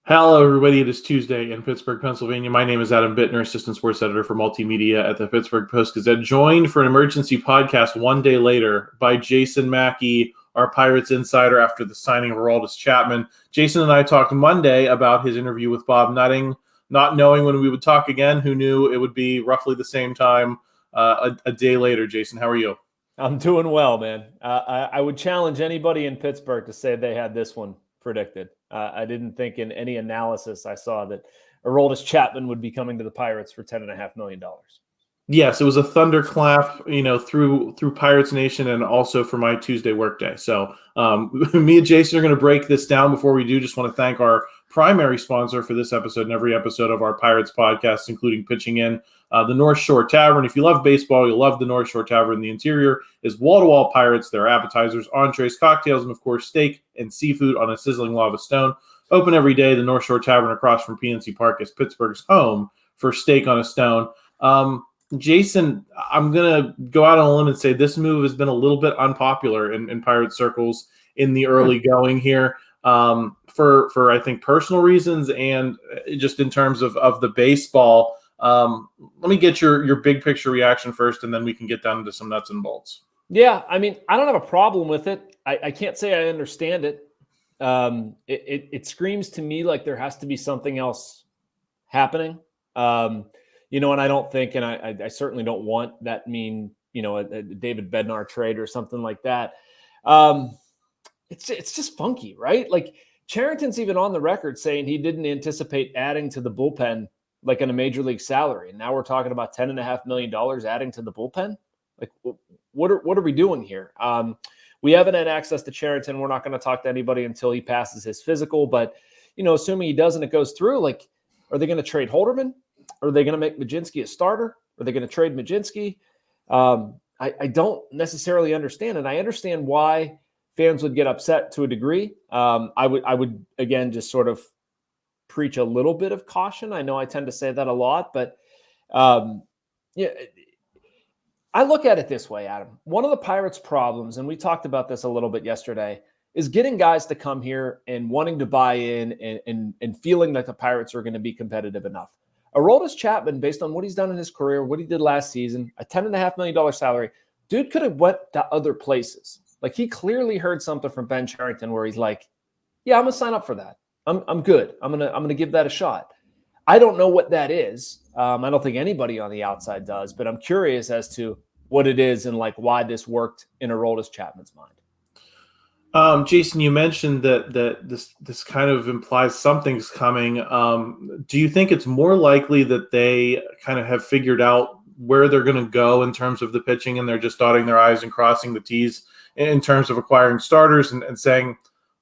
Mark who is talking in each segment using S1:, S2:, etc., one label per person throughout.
S1: Hello, everybody. It is Tuesday in Pittsburgh, Pennsylvania. My name is Adam Bittner, Assistant Sports Editor for Multimedia at the Pittsburgh Post-Gazette, joined for an emergency podcast one day later by Jason Mackey, our Pirates insider, after the signing of Aroldis Chapman. Jason and I talked Monday about his interview with Bob Nutting, not knowing when we would talk again. Who knew it would be roughly the same time a day later. Jason, how are you?
S2: I'm doing well, man. I would challenge anybody in Pittsburgh to say they had this one predicted. I didn't think in any analysis I saw that Aroldis Chapman would be coming to the Pirates for $10.5 million.
S1: Yes, it was a thunderclap, through Pirates Nation and also for my Tuesday workday. So me and Jason are going to break this down. Before we do, just want to thank our primary sponsor for this episode and every episode of our Pirates podcast, including pitching in the North Shore Tavern. If you love baseball, you'll love the North Shore Tavern. The interior is wall-to-wall Pirates. There are appetizers, entrees, cocktails, and, of course, steak and seafood on a sizzling lava stone. Open every day. The North Shore Tavern across from PNC Park is Pittsburgh's home for steak on a stone. Jason, I'm going to go out on a limb and say this move has been a little bit unpopular in Pirate circles in the early going here for I think, personal reasons and just in terms of the baseball. Let me get your big picture reaction first, and then we can get down into some nuts and bolts.
S2: Yeah, I mean, I don't have a problem with it. I can't say I understand it. It screams to me like there has to be something else happening. And I don't think, and I certainly don't want that mean, a David Bednar trade or something like that. It's just funky, right? Like Cherington's even on the record saying he didn't anticipate adding to the bullpen like in a major league salary. And now we're talking about $10.5 million adding to the bullpen. Like, what are we doing here? We haven't had access to Cherington. We're not going to talk to anybody until he passes his physical. But, assuming he does and it goes through, like, are they going to trade Holderman? Are they going to make Mlodzinski a starter? Are they going to trade Mlodzinski? I don't necessarily understand. And I understand why fans would get upset to a degree. I would again, just sort of preach a little bit of caution. I know I tend to say that a lot, but I look at it this way, Adam. One of the Pirates' problems, and we talked about this a little bit yesterday, is getting guys to come here and wanting to buy in and feeling that the Pirates are going to be competitive enough. Aroldis Chapman, based on what he's done in his career, what he did last season, a $10.5 million salary, dude could have went to other places. Like, he clearly heard something from Ben Cherington where he's like, yeah, I'm going to sign up for that. I'm good. I'm going to give that a shot. I don't know what that is. I don't think anybody on the outside does, but I'm curious as to what it is and like why this worked in Aroldis Chapman's mind.
S1: Jason, you mentioned that this kind of implies something's coming. Do you think it's more likely that they kind of have figured out where they're going to go in terms of the pitching and they're just dotting their I's and crossing the T's in terms of acquiring starters and saying,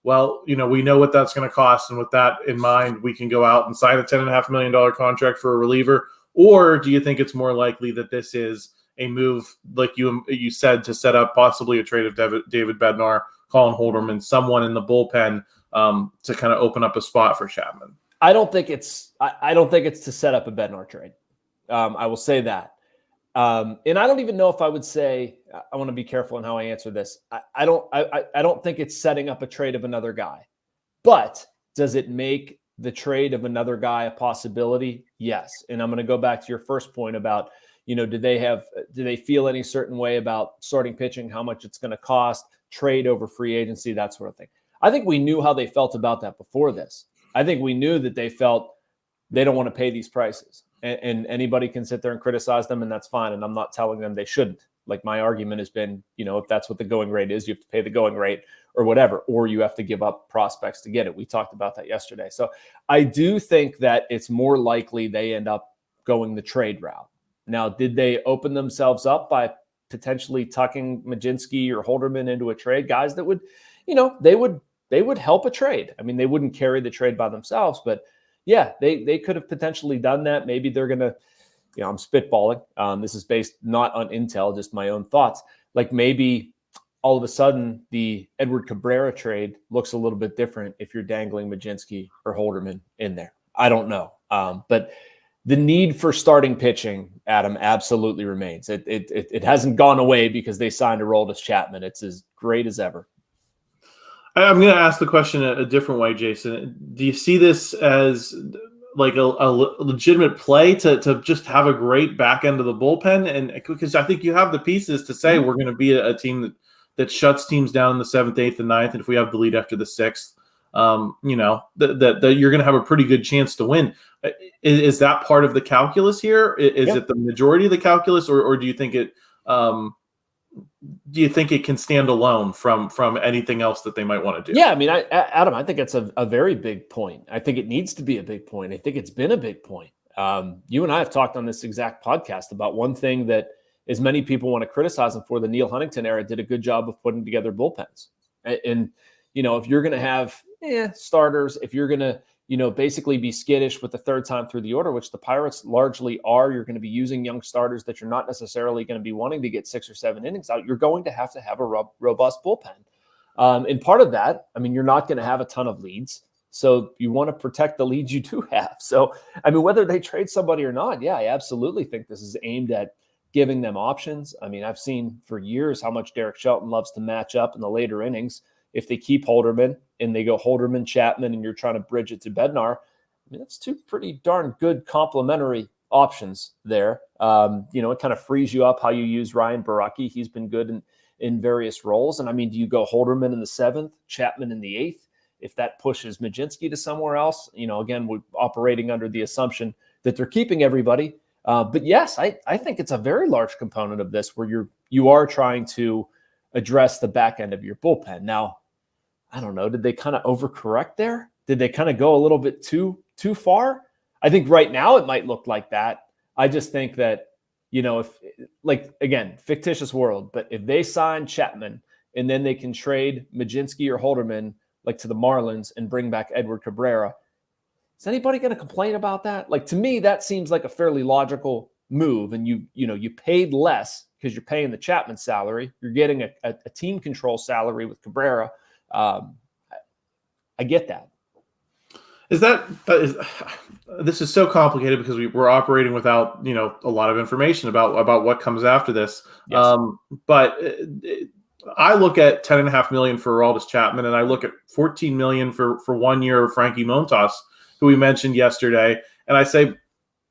S1: well, we know what that's going to cost, and with that in mind, we can go out and sign a $10.5 million contract for a reliever? Or do you think it's more likely that this is a move, like you said, to set up possibly a trade of David Bednar, Colin, Holderman, someone in the bullpen to kind of open up a spot for Chapman?
S2: I don't think it's to set up a Bednar trade. I will say that. And I don't even know if I would say, I want to be careful in how I answer this. I don't think it's setting up a trade of another guy. But does it make the trade of another guy a possibility? Yes. And I'm going to go back to your first point about, do they feel any certain way about starting pitching, how much it's going to cost, trade over free agency, that sort of thing. I think we knew how they felt about that before this. I think we knew that they felt they don't want to pay these prices. And anybody can sit there and criticize them, and that's fine. And I'm not telling them they shouldn't. Like, my argument has been, if that's what the going rate is, you have to pay the going rate or whatever, or you have to give up prospects to get it. We talked about that yesterday. So I do think that it's more likely they end up going the trade route. Now, did they open themselves up by potentially tucking Mlodzinski or Holderman into a trade? Guys that would, they would help a trade. I mean, they wouldn't carry the trade by themselves, but yeah, they could have potentially done that. Maybe they're going to, I'm spitballing. This is based not on intel, just my own thoughts. Like, maybe all of a sudden the Edward Cabrera trade looks a little bit different if you're dangling Mlodzinski or Holderman in there. I don't know. But the need for starting pitching, Adam, absolutely remains. It hasn't gone away because they signed Aroldis Chapman. It's as great as ever.
S1: I'm going to ask the question a different way, Jason. Do you see this as like a legitimate play to just have a great back end of the bullpen? And because I think you have the pieces to say we're going to be a team that shuts teams down in the 7th, 8th, and 9th. And if we have the lead after the 6th, that you're going to have a pretty good chance to win. Is that part of the calculus here? Is it the majority of the calculus, or do you think it can stand alone from anything else that they might want to do?
S2: Yeah, I mean, Adam, I think it's a very big point. I think it needs to be a big point. I think it's been a big point. You and I have talked on this exact podcast about one thing that as many people want to criticize them for, the Neil Huntington era did a good job of putting together bullpens. And if you're going to have starters, if you're going to, basically be skittish with the third time through the order, which the Pirates largely are, you're going to be using young starters that you're not necessarily going to be wanting to get 6 or 7 innings out. You're going to have a robust bullpen. And part of that, I mean, you're not going to have a ton of leads. So you want to protect the leads you do have. So, I mean, whether they trade somebody or not, I absolutely think this is aimed at giving them options. I mean, I've seen for years how much Derek Shelton loves to match up in the later innings. If they keep Holderman and they go Holderman, Chapman, and you're trying to bridge it to Bednar, I mean, that's 2 pretty darn good complementary options there. It kind of frees you up how you use Ryan Baraki. He's been good in various roles. And I mean, do you go Holderman in the 7th, Chapman in the 8th? If that pushes Majinski to somewhere else, again, we're operating under the assumption that they're keeping everybody. But yes, I think it's a very large component of this where you are trying to address the back end of your bullpen. Now, I don't know, did they kind of overcorrect there? Did they kind of go a little bit too far? I think right now it might look like that. I just think that, if, like, again, fictitious world, but if they sign Chapman and then they can trade Majinski or Holderman, like, to the Marlins and bring back Edward Cabrera, is anybody going to complain about that? Like, to me, that seems like a fairly logical move. And you paid less because you're paying the Chapman salary. You're getting a team control salary with Cabrera. I get that.
S1: This is so complicated because we're operating without, a lot of information about what comes after this.
S2: Yes.
S1: But I look at $10.5 million for Aroldis Chapman, and I look at $14 million for 1 year of Frankie Montas, who we mentioned yesterday. And I say,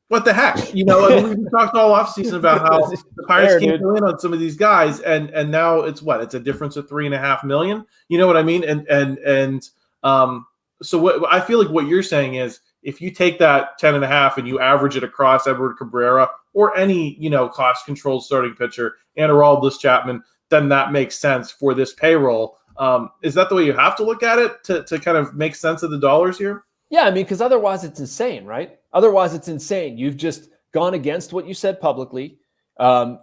S1: what the heck? We talked all offseason about how the Pirates can't go in on some of these guys, and now it's a difference of $3.5 million. You know what I mean? So what I feel like what you're saying is, if you take that 10.5 and you average it across Edward Cabrera or any cost controlled starting pitcher and Aroldis Chapman, then that makes sense for this payroll. Is that the way you have to look at it to kind of make sense of the dollars here?
S2: Yeah, I mean, because otherwise it's insane, right? Otherwise it's insane. You've just gone against what you said publicly.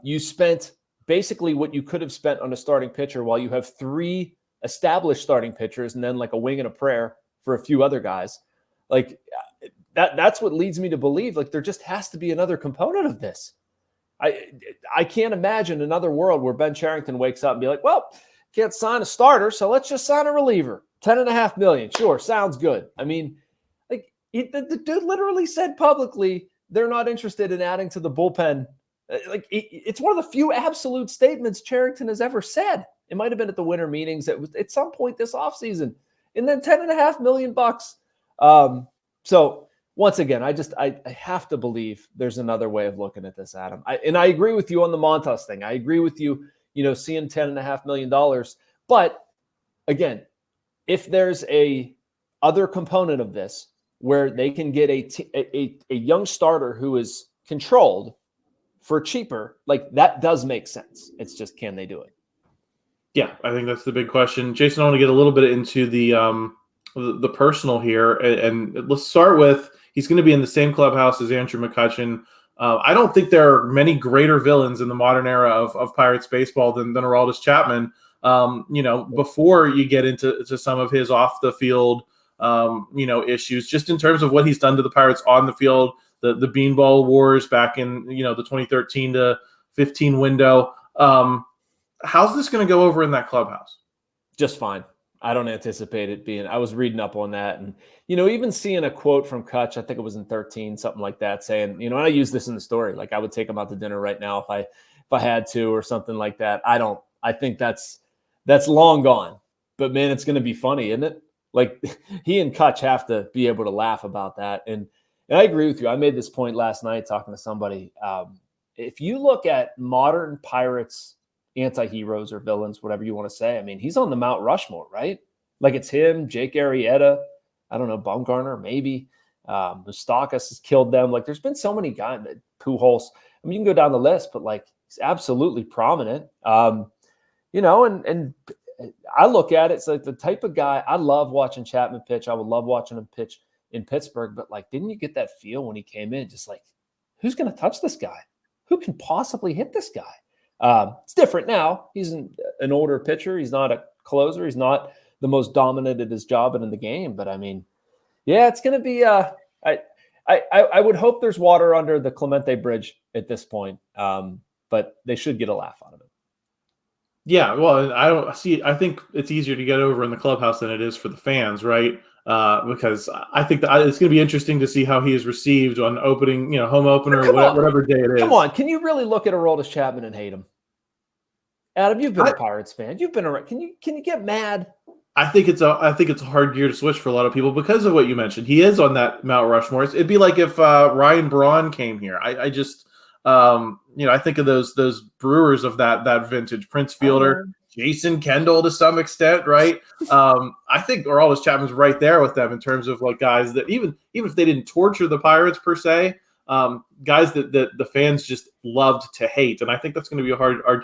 S2: You spent basically what you could have spent on a starting pitcher while you have 3 established starting pitchers and then like a wing and a prayer for a few other guys. Like that's what leads me to believe like there just has to be another component of this. I can't imagine another world where Ben Cherington wakes up and be like, well, can't sign a starter, so let's just sign a reliever. $10.5 million. Sure, sounds good. I mean, the dude literally said publicly they're not interested in adding to the bullpen. It's one of the few absolute statements Cherington has ever said. It might have been at the winter meetings at some point this offseason. And then $10.5 million. So once again, I have to believe there's another way of looking at this, Adam. I agree with you on the Montas thing. I agree with you, seeing $10.5 million. But again, if there's a other component of this where they can get a young starter who is controlled for cheaper, like that does make sense. It's just, can they do it?
S1: Yeah, I think that's the big question. Jason, I want to get a little bit into the personal here, and let's start with, he's going to be in the same clubhouse as Andrew McCutchen. I don't think there are many greater villains in the modern era of Pirates baseball than Aroldis Chapman. Before you get into some of his off the field, issues, just in terms of what he's done to the Pirates on the field, the beanball wars back in, the 2013 to 15 window. How's this going to go over in that clubhouse?
S2: Just fine. I don't anticipate it being. I was reading up on that, and even seeing a quote from Kutch, I think it was in 13, something like that, saying, and I use this in the story, like I would take him out to dinner right now if I had to, or something like that. I think that's long gone. But man, it's going to be funny, isn't it? Like he and Kutch have to be able to laugh about that. And I agree with you. I made this point last night talking to somebody. If you look at modern Pirates anti-heroes or villains, whatever you want to say, I mean, he's on the Mount Rushmore, right? Like it's him, Jake Arrieta, I don't know, Bumgarner, maybe. Moustakas has killed them. Like there's been so many guys, Pujols. I mean, you can go down the list, but like he's absolutely prominent. You know, and I look at it, it's like the type of guy, I love watching Chapman pitch. I would love watching him pitch in Pittsburgh, but like, didn't you get that feel when he came in? Just like, who's going to touch this guy? Who can possibly hit this guy? It's different now. He's an older pitcher. He's not a closer. He's not the most dominant at his job and in the game. But I mean, yeah, it's going to be, I would hope there's water under the Clemente Bridge at this point. But they should get a laugh out of it.
S1: Yeah, well, I think it's easier to get over in the clubhouse than it is for the fans, right? Because I think that it's going to be interesting to see how he is received on opening, home opener, whatever day it is.
S2: Come on, can you really look at Aroldis Chapman and hate him? Adam, you've been a Pirates fan. You've been around. Can you get mad? I think it's a hard gear to switch for a lot of people because of what you mentioned. He is on that Mount Rushmore. It'd be like if Ryan Braun came here. I just I think of those Brewers of that vintage, Prince Fielder, Jason Kendall to some extent, right? I think Aroldis Chapman's right there with them in terms of like guys that even if they didn't torture the Pirates per se, guys that the fans just loved to hate, and I think that's going to be a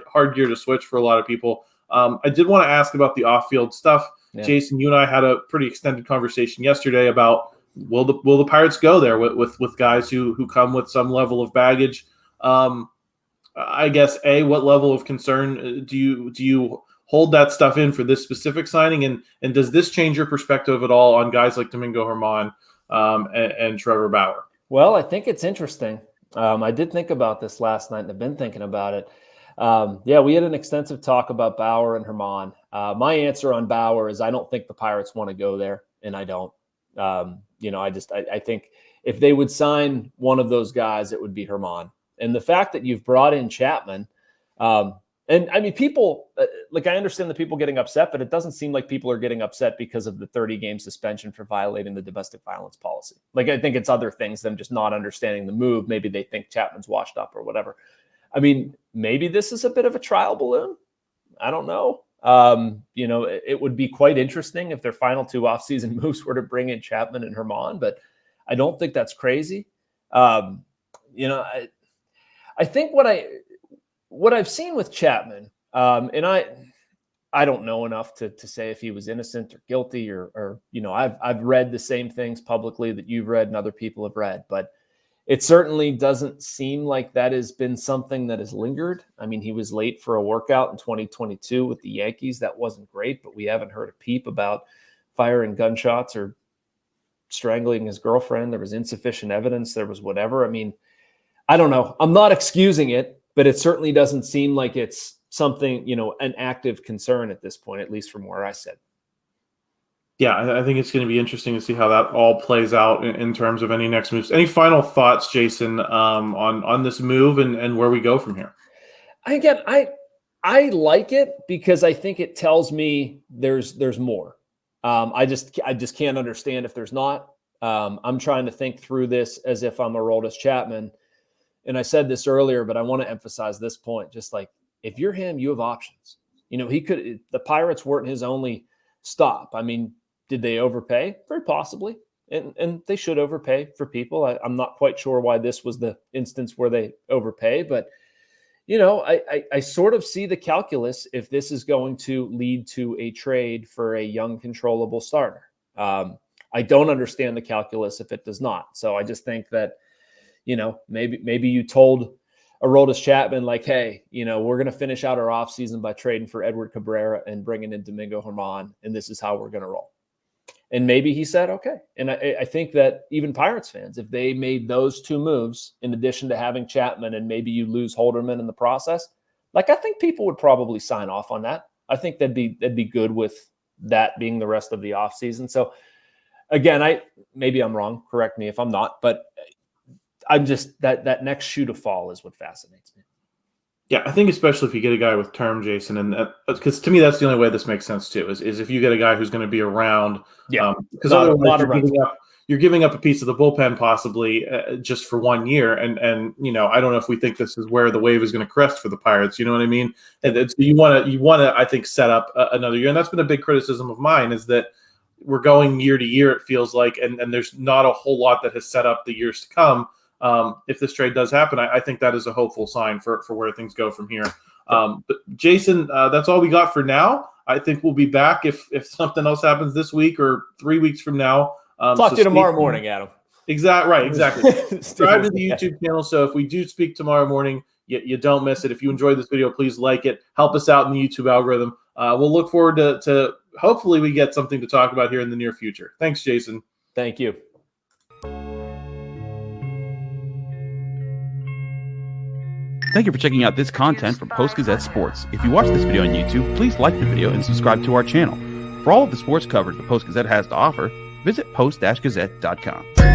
S2: hard gear to switch for a lot of people. I did want to ask about the off-field stuff. Yeah. Jason, you and I had a pretty extended conversation yesterday about will the Pirates go there with guys who come with some level of baggage. I guess what level of concern do you hold that stuff in for this specific signing, and does this change your perspective at all on guys like Domingo Germán and Trevor Bauer? Well, I think it's interesting. I did think about this last night, and I've been thinking about it. We had an extensive talk about Bauer and Germán. My answer on Bauer is I don't think the Pirates want to go there, and I don't. I think if they would sign one of those guys, it would be Germán. And the fact that you've brought in Chapman, and I mean, people, I understand the people getting upset, but it doesn't seem like people are getting upset because of the 30-game suspension for violating the domestic violence policy. Like, I think it's other things, them just not understanding the move. Maybe they think Chapman's washed up or whatever. I mean, maybe this is a bit of a trial balloon. I don't know. It would be quite interesting if their final two offseason moves were to bring in Chapman and Germán, but I don't think that's crazy. I think what I've seen with Chapman, and I don't know enough to say if he was innocent or guilty or I've read the same things publicly that you've read and other people have read, but it certainly doesn't seem like that has been something that has lingered. I mean, he was late for a workout in 2022 with the Yankees. That wasn't great, but we haven't heard a peep about firing gunshots or strangling his girlfriend. There was insufficient evidence. There was whatever. I mean, I don't know. I'm not excusing it, but it certainly doesn't seem like it's something, an active concern at this point, at least from where I sit.
S1: Yeah, I think it's going to be interesting to see how that all plays out in terms of any next moves. Any final thoughts, Jason, on this move and where we go from here?
S2: Again, I like it because I think it tells me there's more. I just can't understand if there's not. I'm trying to think through this as if I'm Aroldis Chapman. And I said this earlier, but I want to emphasize this point. Just like if you're him, you have options. The Pirates weren't his only stop. I mean, did they overpay? Very possibly. And they should overpay for people. I'm not quite sure why this was the instance where they overpay, but I sort of see the calculus if this is going to lead to a trade for a young, controllable starter. I don't understand the calculus if it does not. So I just think that, maybe you told Aroldis Chapman, like, hey, we're going to finish out our offseason by trading for Edward Cabrera and bringing in Domingo Germán, and this is how we're going to roll. And maybe he said, okay. And I think that even Pirates fans, if they made those two moves, in addition to having Chapman and maybe you lose Holderman in the process, I think people would probably sign off on that. I think that'd be good with that being the rest of the offseason. So again, maybe I'm wrong. Correct me if I'm not, but I'm just that next shoe to fall is what fascinates me.
S1: Yeah, I think especially if you get a guy with term, Jason, and because to me that's the only way this makes sense too, is if you get a guy who's going to be around.
S2: Yeah,
S1: because otherwise you're giving up a piece of the bullpen possibly just for 1 year, and I don't know if we think this is where the wave is going to crest for the Pirates. You know what I mean? And so you want to I think set up another year, and that's been a big criticism of mine is that we're going year to year. It feels like, and there's not a whole lot that has set up the years to come. If this trade does happen, I think that is a hopeful sign for where things go from here. But Jason, that's all we got for now. I think we'll be back if something else happens this week or 3 weeks from now.
S2: Talk to you tomorrow morning, Adam.
S1: Exactly. Subscribe to the YouTube channel. So if we do speak tomorrow morning, you don't miss it. If you enjoyed this video, please like it. Help us out in the YouTube algorithm. We'll look forward to hopefully we get something to talk about here in the near future. Thanks, Jason.
S2: Thank you.
S3: Thank you for checking out this content from Post-Gazette Sports. If you watch this video on YouTube, please like the video and subscribe to our channel. For all of the sports coverage the Post-Gazette has to offer, visit post-gazette.com.